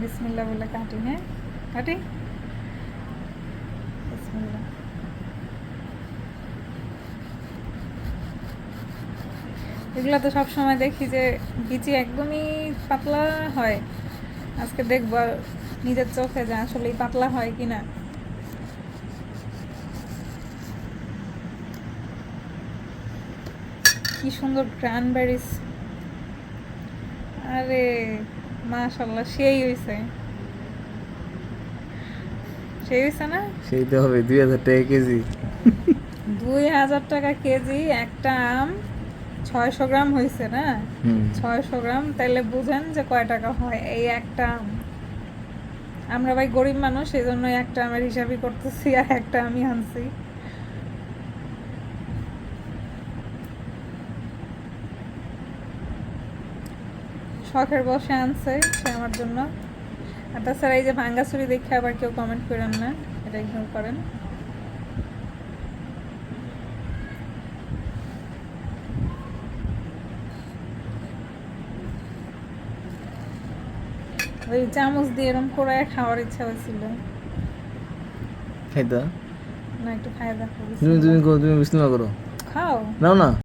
বিসমিল্লাহ বলে কাটি, হ্যাঁ কাটি। বিসমিল্লাহ। এগুলো তো সবসময় দেখি যে বিচি একদমই পাতলা হয়, আজকে দেখবো নিজের চোখে যে আসলেই পাতলা হয় কিনা। কি সুন্দর ক্রানবেরিজ, আরে মাশাল্লাহ সেই হইছে, সেই হইছে না? সেই তো হবে 2000 টাকা কেজি। 2000 টাকা কেজি একটা আম, 600 গ্রাম হয়েছে না? হুম 600 গ্রাম, তাহলে বুঝেন যে কয় টাকা হয় এই একটা আম। আমরা ভাই গরিব মানুষ, সেই জন্য একটা আমের হিসাবই করতেছি, আর একটা আমি আনছি। শখের বসে আনছে সে আমার জন্য। আর তাছাড়া এই যে ভাঙ্গাচুরি দেখে আবার কেউ কমেন্ট করেন না, এটা ইগনোর করেন। ওই চামচ দিয়ে এরকম করে খাওয়ার ইচ্ছা হয়েছিল। খাইতা না একটু খাই দেখো, তুমি তুমি করো, তুমি বিসমিল্লাহ করো। খাও। নাও না।